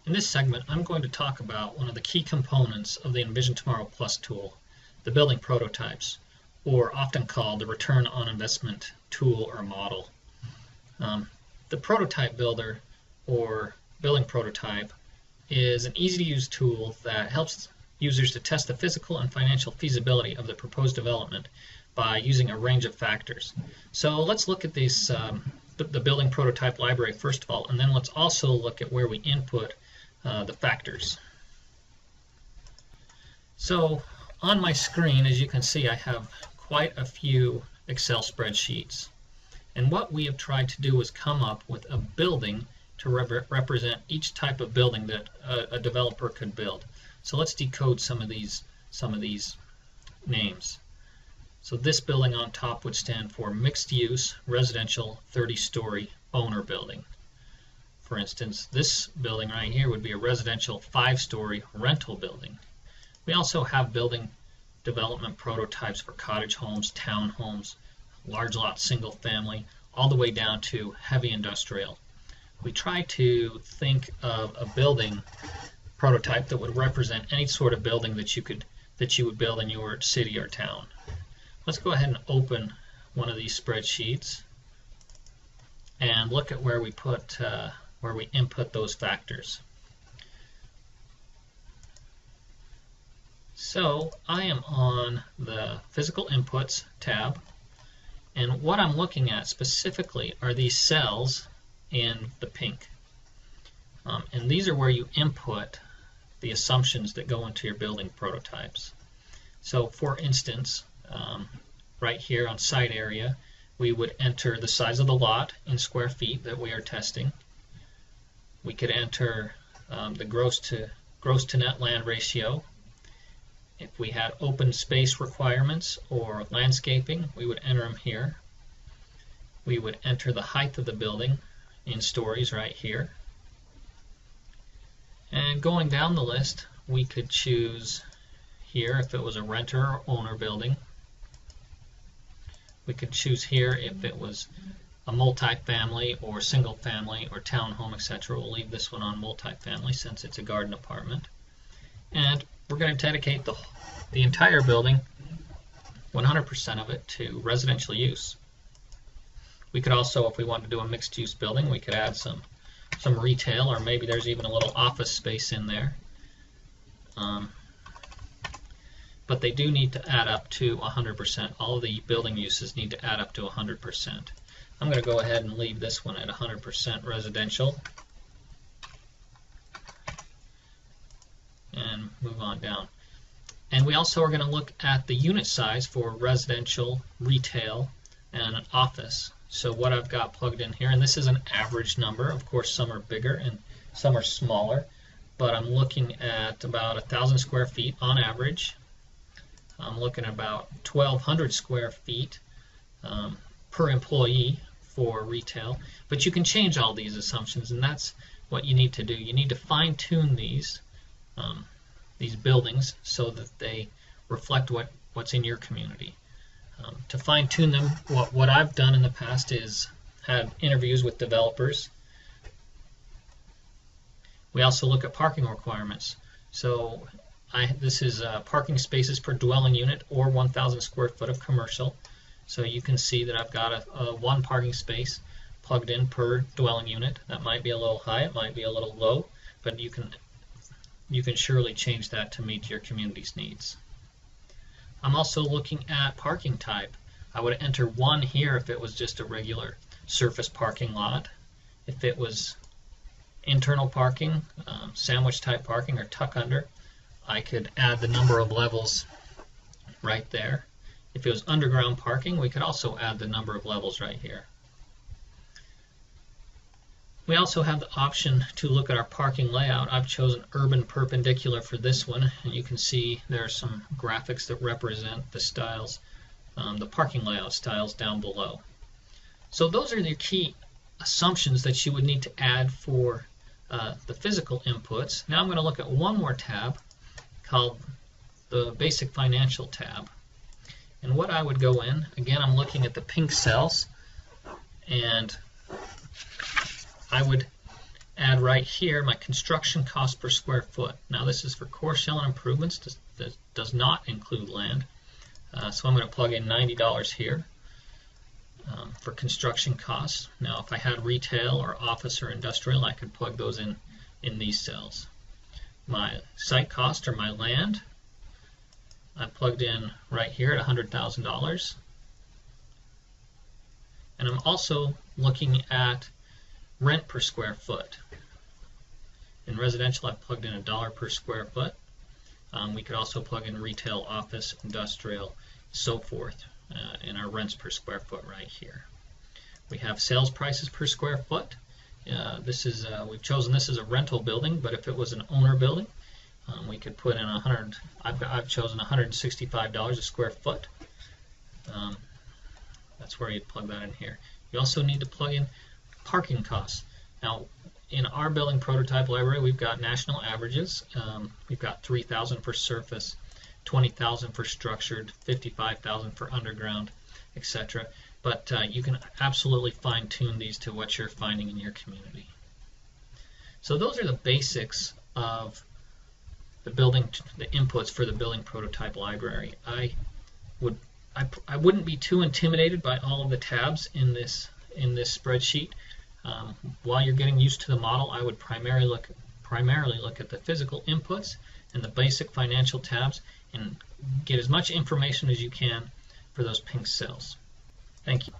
In this segment, I'm going to talk about one of the key components of the Envision Tomorrow Plus tool, the building prototypes, or often called the return on investment tool or model. The prototype builder or building prototype is an easy-to-use tool that helps users to test the physical and financial feasibility of the proposed development by using a range of factors. So let's look at these, the building prototype library first of all, and then let's also look at where we input the factors. So on my screen, as you can see, I have quite a few Excel spreadsheets. And what we have tried to do is come up with a building to represent each type of building that a developer could build. So let's decode some of these names. So this building on top would stand for mixed use residential 30-story owner building. For instance, this building right here would be a residential 5-story rental building. We also have building development prototypes for cottage homes, townhomes, large lot single family, all the way down to heavy industrial. We try to think of a building prototype that would represent any sort of building that you would build in your city or town. Let's go ahead and open one of these spreadsheets and look at where we input those factors. So I am on the Physical Inputs tab, and what I'm looking at specifically are these cells in the pink. And these are where you input the assumptions that go into your building prototypes. So for instance, right here on site area, we would enter the size of the lot in square feet that we are testing. We could enter the gross to net land ratio. If we had open space requirements or landscaping, we would enter them here. We would enter the height of the building in stories right here. And going down the list, we could choose here if it was a renter or owner building. We could choose here if it was a multifamily or single family or townhome, etc. We'll leave this one on multifamily since it's a garden apartment. And we're going to dedicate the entire building, 100% of it, to residential use. We could also, if we wanted to do a mixed-use building, we could add some retail, or maybe there's even a little office space in there. But they do need to add up to 100%. All of the building uses need to add up to 100%. I'm going to go ahead and leave this one at 100% residential and move on down. And we also are going to look at the unit size for residential, retail, and an office. So what I've got plugged in here, and this is an average number. Of course, some are bigger and some are smaller, but I'm looking at about 1,000 square feet on average. I'm looking at about 1,200 square feet per employee for retail. But you can change all these assumptions, and that's what you need to do. You need to fine-tune these buildings so that they reflect what's in your community. To fine-tune them, what I've done in the past is had interviews with developers. We also look at parking requirements. So this is parking spaces per dwelling unit or 1,000 square foot of commercial. So you can see that I've got a one parking space plugged in per dwelling unit. That might be a little high, it might be a little low, but you can surely change that to meet your community's needs. I'm also looking at parking type. I would enter 1 here if it was just a regular surface parking lot. If it was internal parking, sandwich type parking, or tuck under, I could add the number of levels right there. If it was underground parking, we could also add the number of levels right here. We also have the option to look at our parking layout. I've chosen urban perpendicular for this one, and you can see there are some graphics that represent the styles, the parking layout styles down below. So those are the key assumptions that you would need to add for the physical inputs. Now I'm going to look at one more tab called the Basic Financial tab. And what I would go in, again, I'm looking at the pink cells, and I would add right here my construction cost per square foot. Now this is for core shell and improvements. This does not include land. So I'm going to plug in $90 here for construction costs. Now if I had retail or office or industrial, I could plug those in these cells. My site cost or my land, I plugged in right here at $100,000. And I'm also looking at rent per square foot. In residential, I've plugged in $1 per square foot. We could also plug in retail, office, industrial, so forth in our rents per square foot right here. We have sales prices per square foot. We've chosen this as a rental building, but if it was an owner building, we could put in I've chosen $165 a square foot. That's where you'd plug that in here. You also need to plug in parking costs. Now, in our building prototype library, we've got national averages. We've got 3,000 for surface, 20,000 for structured, 55,000 for underground, etc. But you can absolutely fine-tune these to what you're finding in your community. So those are the basics of the inputs for the building prototype library. I wouldn't be too intimidated by all of the tabs in this spreadsheet. While you're getting used to the model, I would primarily look at the physical inputs and the basic financial tabs and get as much information as you can for those pink cells. Thank you.